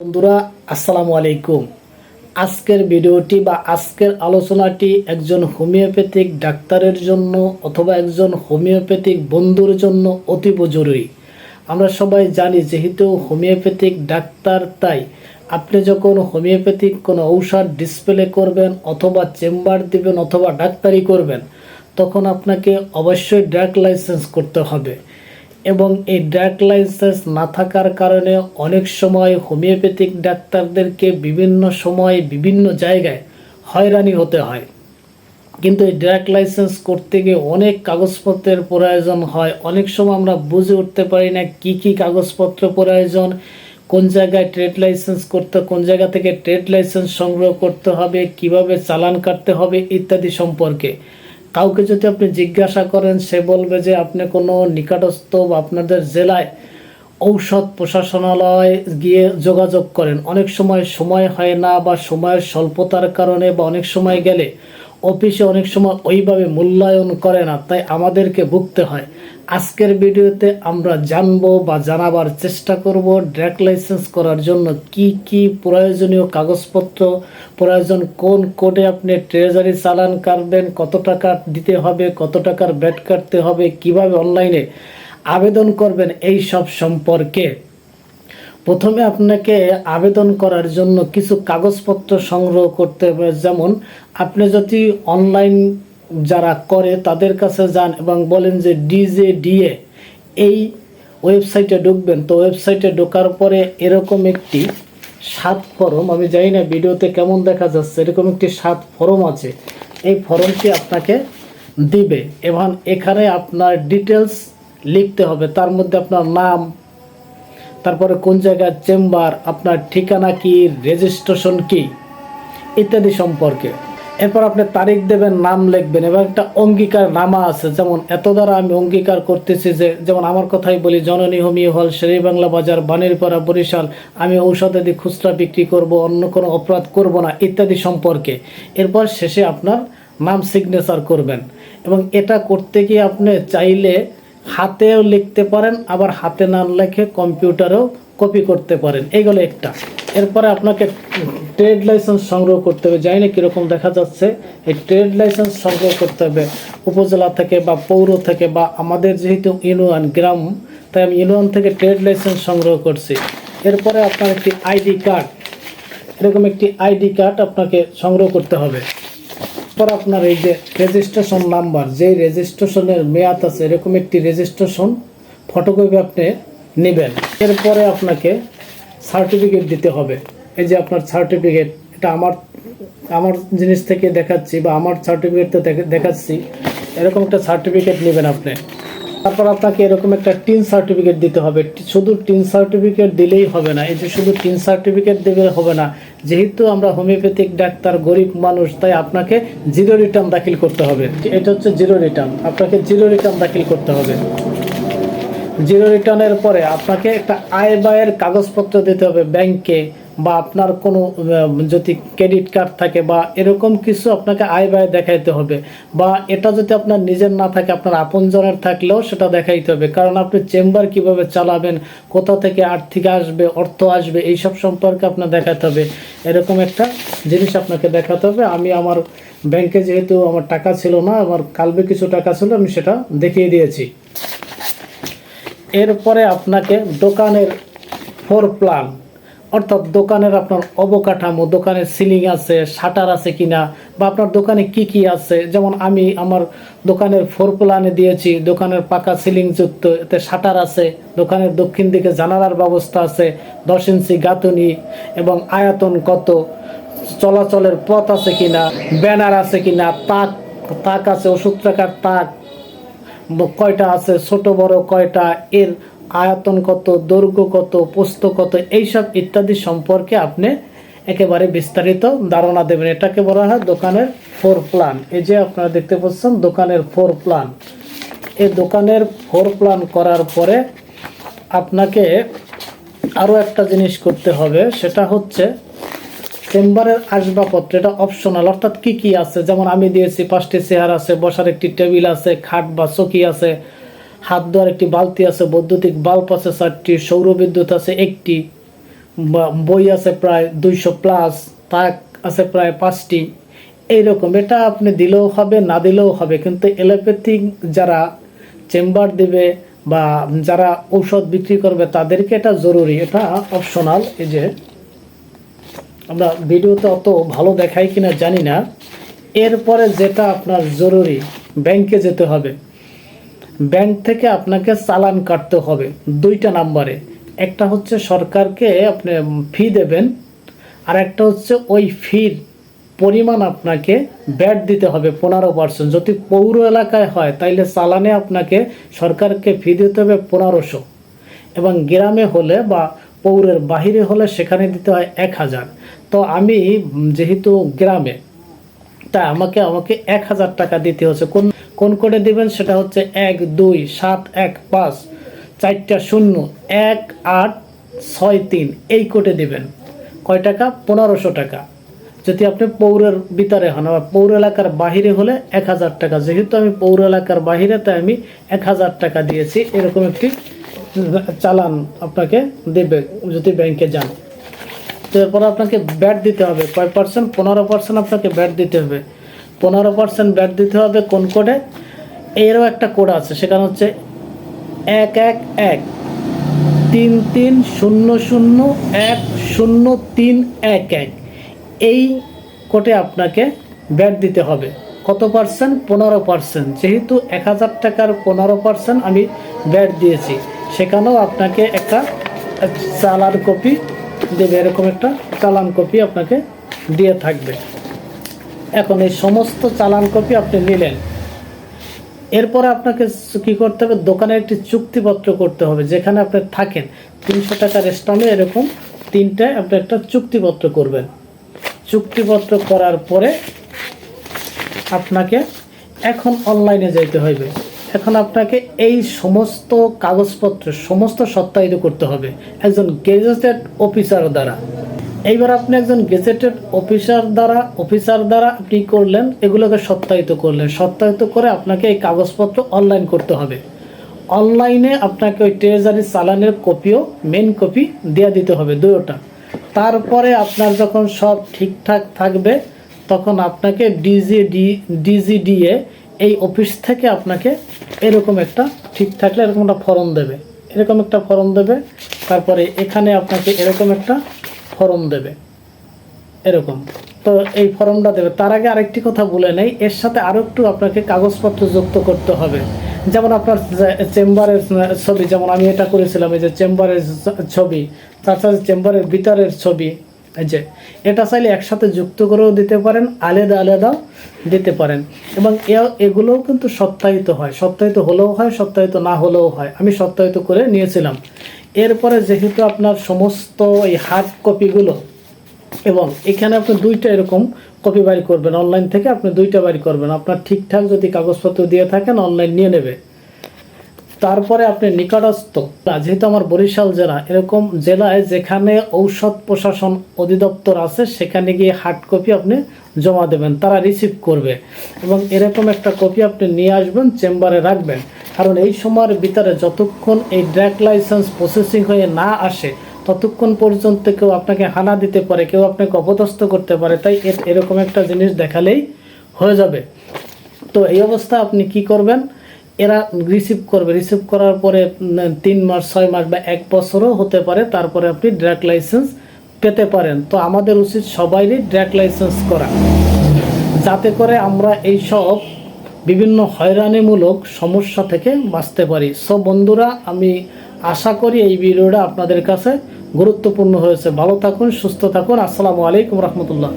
বন্ধুরা আসসালামু আলাইকুম। আজকের ভিডিওটি বা আজকের আলোচনাটি একজন হোমিওপ্যাথিক ডাক্তারের জন্য অথবা একজন হোমিওপ্যাথিক বন্ধুর জন্য অতীব জরুরি। আমরা সবাই জানি যেহেতু হোমিওপ্যাথিক ডাক্তার, তাই আপনি যখন হোমিওপ্যাথিক কোনো ঔষধ ডিসপ্লে করবেন অথবা চেম্বার দিবেন অথবা ডাক্তারি করবেন, তখন আপনাকে অবশ্যই ড্রাগ লাইসেন্স করতে হবে। এবং এই ড্রাগ লাইসেন্স না থাকার কারণে অনেক সময় হোমিওপ্যাথিক ডাক্তারদেরকে বিভিন্ন সময় বিভিন্ন জায়গায় হয়রানি হতে হয়। কিন্তু এই ড্রাগ লাইসেন্স করতে গিয়ে অনেক কাগজপত্রের প্রয়োজন হয়। অনেক সময় আমরা বুঝে উঠতে পারি না কি কি কাগজপত্র প্রয়োজন, কোন জায়গায় ট্রেড লাইসেন্স করতে, কোন জায়গা থেকে ট্রেড লাইসেন্স সংগ্রহ করতে হবে, কিভাবে চালান কাটতে হবে ইত্যাদি সম্পর্কে। কাউকে যদি আপনি জিজ্ঞাসা করেন, সে বলবে যে আপনি কোনো নিকটস্থ বা আপনাদের জেলায় ঔষধ প্রশাসনালয় গিয়ে যোগাযোগ করেন। অনেক সময় হয় না বা সময়ের স্বল্পতার কারণে বা অনেক সময় গেলে অফিসে অনেক সময় ওইভাবে মূল্যায়ন করে না, তাই আমাদেরকে ভুগতে হয়। আজকের ভিডিওতে আমরা জানবো বা জানাবার চেষ্টা করব ড্রাগ লাইসেন্স করার জন্য কি কি প্রয়োজনীয় কাগজপত্র প্রয়োজন, কোন কোডে আপনি ট্রেজারি চালান কাটবেন, কত টাকা দিতে হবে, কত টাকার ব্যাট কাটতে হবে, কিভাবে অনলাইনে আবেদন করবেন, এই সব সম্পর্কে। প্রথমে আপনাকে আবেদন করার জন্য কিছু কাগজপত্র সংগ্রহ করতে হবে। যেমন আপনি যদি অনলাইন যারা করে তাদের কাছে যান এবং বলেন যে DJDA এই ওয়েবসাইটে ঢুকবেন, তো ওয়েবসাইটে ঢোকার পরে এরকম একটি 7 ফর্ম, আমি জানি না ভিডিওতে কেমন দেখা যাচ্ছে, এরকম একটি 7 ফর্ম আছে। এই ফর্মটি আপনাকে দিবে এবং এখানে আপনার ডিটেলস লিখতে হবে। তার মধ্যে আপনার নাম, তারপরে কোন জায়গায় চেম্বার, আপনার ঠিকানা কি, রেজিস্ট্রেশন কি ইত্যাদি সম্পর্কে। এরপর আপনি তারিখ দেবেন, নাম লিখবেন এবং একটা অঙ্গীকার নামা আছে। যেমন এত দ্বারা আমি অঙ্গীকার করতেছি যে, যেমন আমার কথাই বলি, জননী হোমিও হল, শেরেবাংলা বাজার, বানেরপাড়া, বরিশাল। আমি ঔষধাদি খুচরা বিক্রি করব, অন্য কোনো অপরাধ করব না ইত্যাদি সম্পর্কে। এরপর শেষে আপনার নাম সিগনেচার করবেন এবং এটা করতে গিয়ে আপনি চাইলে হাতেও লিখতে পারেন, আবার হাতে না লিখে কম্পিউটারেও কপি করতে পারেন। এইগুলো একটা। এরপরে আপনাকে ট্রেড লাইসেন্স সংগ্রহ করতে হবে। জানি না কীরকম দেখা যাচ্ছে। এই ট্রেড লাইসেন্স সংগ্রহ করতে হবে উপজেলা থেকে বা পৌর থেকে, বা আমাদের যেহেতু ইউনিয়ন গ্রাম, তাই আমি ইউনিয়ন থেকে ট্রেড লাইসেন্স সংগ্রহ করছি। এরপরে আপনার একটি আইডি কার্ড, এরকম একটি আইডি কার্ড আপনাকে সংগ্রহ করতে হবে। পর আপনার এই যে রেজিস্ট্রেশন নাম্বার, যেই রেজিস্ট্রেশনের মেয়াদ আছে, এরকম একটি রেজিস্ট্রেশন ফটোকপি আপনি নেবেন। এরপরে আপনাকে সার্টিফিকেট দিতে হবে। এই যে আপনার সার্টিফিকেট, এটা আমার জিনিস থেকে দেখাচ্ছি বা আমার সার্টিফিকেট তো দেখাচ্ছি, এরকম একটা সার্টিফিকেট নেবেন আপনি। তারপর আপনাকে এরকম একটা টিন সার্টিফিকেট দিতে হবে। শুধু টিন সার্টিফিকেট দিলেই হবে না। এই যে শুধু টিন সার্টিফিকেট দিলে হবে না, যেহেতু আমরা হোমিওপ্যাথিক ডাক্তার, গরিব মানুষ, তাই আপনাকে জিরো রিটার্ন দাখিল করতে হবে। এটা হচ্ছে জিরো রিটার্ন, আপনাকে জিরো রিটার্ন দাখিল করতে হবে। জিরো রিটার্নের পরে আপনাকে একটা আয় ব্যয়ের কাগজপত্র দিতে হবে ব্যাংকে, বা আপনার কোনো যদি ক্রেডিট কার্ড থাকে বা এরকম কিছু আপনাকে আয় ব্যয় দেখাইতে হবে। বা এটা যদি আপনার নিজের না থাকে, আপনার আপনজনের থাকলেও সেটা দেখাইতে হবে। কারণ আপনি চেম্বার কিভাবে চালাবেন, কোথা থেকে আর্থিক আসবে, অর্থ আসবে, এইসব সম্পর্কে আপনার দেখাতে হবে। এরকম একটা জিনিস আপনাকে দেখাতে হবে। আমি আমার ব্যাংকে যেহেতু আমার টাকা ছিল না, আমার কালবে কিছু টাকা ছিল, আমি সেটা দেখিয়ে দিয়েছি। এরপরে আপনাকে দোকানের ফ্লোর প্ল্যান, অর্থাৎ দোকানের আপনার অবকাঠামো, দোকানের সিলিং আছে, শাটার আছে কিনা, বা আপনার দোকানে কি কি আছে। যেমন আমি আমার দোকানের ফ্লোর প্ল্যানে দিয়েছি দোকানের পাকা সিলিং যুক্ত, এতে শাটার আছে, দোকানের দক্ষিণ দিকে জানালার ব্যবস্থা আছে, 10 ইঞ্চি গাঁথুনি এবং আয়তন কত, চলাচলের পথ আছে কিনা, ব্যানার আছে কিনা, তাক আছে, ওষুধ রাখার তাক কয়টা আছে, ছোট বড় কয়টা, এর আয়তন কত, দৈর্ঘ্য কত, প্রস্থ কত, এইসব ইত্যাদি সম্পর্কে আপনি একেবারে বিস্তারিত ধারণা দেবেন। এটাকে বলা হয় দোকানের ফ্লোর প্ল্যান। এই যে আপনারা দেখতে পাচ্ছেন দোকানের ফ্লোর প্ল্যান। এই দোকানের ফ্লোর প্ল্যান করার পরে আপনাকে আরও একটা জিনিস করতে হবে, সেটা হচ্ছে চেম্বারের আসবাবপত্র। এটা অপশনাল, অর্থাৎ কি কি আছে। যেমন আমি দিয়েছি 5টি চেয়ার আছে, বসার একটি টেবিল আছে, খাট বা চৌকি আছে, হাত ধোয়ার একটি বালতি আছে, বৈদ্যুতিক বাল্ব আছে 4টি, সৌর বিদ্যুৎ আছে 1টি, বই আছে প্রায় 200 প্লাস, তাক আছে প্রায় 5টি। এইরকম এটা আপনি দিলেও হবে, না দিলেও হবে, কিন্তু এলোপ্যাথিক যারা চেম্বার দেবে বা যারা ঔষধ বিক্রি করবে তাদেরকে এটা জরুরি, এটা অপশনাল। এই যে আমরা ভিডিওতে অত ভালো দেখাই কিনা জানি না। এরপরে যেটা আপনার জরুরি, ব্যাংকে যেতে হবে। ব্যাংক থেকে আপনাকে চালান কাটতে হবে 2টা নাম্বারে। একটা হচ্ছে সরকারকে আপনি ফি দেবেন, আর একটা হচ্ছে ওই ফির পরিমাণ আপনাকে ব্যাট দিতে হবে 15%। যদি পৌর এলাকায় হয় তাইলে চালানে আপনাকে সরকারকে ফি দিতে হবে 1500, এবং গ্রামে হলে বা পৌরের বাহিরে হলে সেখানে দিতে হয় 1000। তো আমি যেহেতু গ্রামে, তা আমাকে 1000 টাকা দিতে হচ্ছে। কোন কোডে দিবেন সেটা হচ্ছে 127154 4টা 0 1863 এই কোডে দিবেন। কয় টাকা? 1500 টাকা। যদি আপনি পৌরের ভিতরে হন, বা পৌর এলাকার বাহিরে হলে 1000 টাকা। যেহেতু আমি পৌর এলাকার বাহিরে, তাই আমি 1000 টাকা দিয়েছি। এরকম একটি চালান আপনাকে দেবে যদি ব্যাংকে যান। তো এরপর আপনাকে ব্যাট দিতে হবে কয় পার্সেন্ট? 15% আপনাকে ব্যাট দিতে হবে। 15% ব্যাট দিতে হবে কোন কোডে? এরও একটা কোড আছে, সেখানে হচ্ছে 1113300100311। এই কোডে আপনাকে ব্যাট দিতে হবে। কত পার্সেন্ট? 15%। যেহেতু 1000 টাকার 15% আমি ব্যাট দিয়েছি, সেখানেও আপনাকে একটা চালান কপি দেবে। এরকম একটা চালান কপি আপনাকে দিয়ে থাকবে। এখন এই সমস্ত চালান কপি আপনি নিলেন, এরপরে আপনাকে কি করতে হবে? দোকানে একটি চুক্তিপত্র করতে হবে। যেখানে আপনি থাকেন 300 টাকার স্ট্যাম্পে এরকম 3টায় আপনি একটা চুক্তিপত্র করবেন। চুক্তিপত্র করার পরে আপনাকে এখন অনলাইনে যেতে হবে। এখন আপনাকে এই সমস্ত কাগজপত্র সমস্ত সত্যায়িত করতে হবে একজন গেজেটেড অফিসার দ্বারা। এইবার আপনি একজন গেজেটেড অফিসার দ্বারা আপনি করলেন, এগুলোকে সত্যায়িত করলেন। সত্যায়িত করে আপনাকে এই কাগজপত্র অনলাইন করতে হবে। অনলাইনে আপনাকে ওই ট্রেজারি চালানের কপিও মেন কপি দিয়ে দিতে হবে, 2টা। তারপরে আপনার যখন সব ঠিকঠাক থাকবে, তখন আপনাকে ডিজিডিএ এই অফিস থেকে আপনাকে এরকম একটা, ঠিক থাকলে এরকম একটা ফর্ম দেবে, এরকম একটা ফর্ম দেবে। তারপরে এখানে আপনাকে এরকম একটা ফর্ম দেবে, এরকম। তো এই ফর্মটা দেবে। তার আগে আরেকটি কথা বলে নেই, এর সাথে আরও একটু আপনাকে কাগজপত্র যুক্ত করতে হবে। যেমন আপনার চেম্বারের ছবি, যেমন আমি এটা করেছিলাম, এই যে চেম্বারের ছবি, তার সাথে চেম্বারের ভিতরের ছবি, এই যে এটা চাইলে একসাথে যুক্ত করেও দিতে পারেন, আলাদা আলাদাও দিতে পারেন। এবং এগুলোও কিন্তু সত্যায়িত হয়, সত্যায়িত হলেও হয়, সত্যায়িত না হলেও হয়। আমি সত্যায়িত করে নিয়েছিলাম। এরপরে যেহেতু আপনার সমস্ত এই হার্ড কপিগুলো, এবং এখানে আপনি 2টা এরকম কপি বাড়ি করবেন অনলাইন থেকে, আপনি 2টা বাড়ি করবেন। আপনার ঠিকঠাক যদি কাগজপত্র দিয়ে থাকেন অনলাইন নিয়ে নেবে। তারপরে আপনি নিকটস্থ, যেহেতু আমার বরিশাল জেলা, এরকম জেলায় যেখানে ঔষধ প্রশাসন অধিদপ্তর আছে সেখানে গিয়ে হার্ড কপি আপনি জমা দেবেন, তারা রিসিভ করবে। এবং এরকম একটা কপি আপনি নিয়ে আসবেন, চেম্বারে রাখবেন। কারণ এই সময়ের ভিতরে যতক্ষণ এই ড্রাগ লাইসেন্স প্রসেসিং হয়ে না আসে, ততক্ষণ পর্যন্ত কেউ আপনাকে হানা দিতে পারে, কেউ আপনাকে অপদস্থ করতে পারে। তাই এরকম একটা জিনিস দেখালেই হয়ে যাবে। তো এই অবস্থা আপনি কি করবেন? এরা রিসিভ করবে। রিসিভ করার পরে 3 মাস, 6 মাস বা 1 বছরও হতে পারে, তারপরে আপনি ড্রাগ লাইসেন্স পেতে পারেন। তো আমাদের উচিত সবাইরই ড্রাগ লাইসেন্স করা, যাতে করে আমরা এই সব বিভিন্ন হয়রানিমূলক সমস্যা থেকে বাঁচতে পারি। সব বন্ধুরা, আমি আশা করি এই ভিডিওটা আপনাদের কাছে গুরুত্বপূর্ণ হয়েছে। ভালো থাকুন, সুস্থ থাকুন। আসসালামু আলাইকুম রহমতুল্লাহ।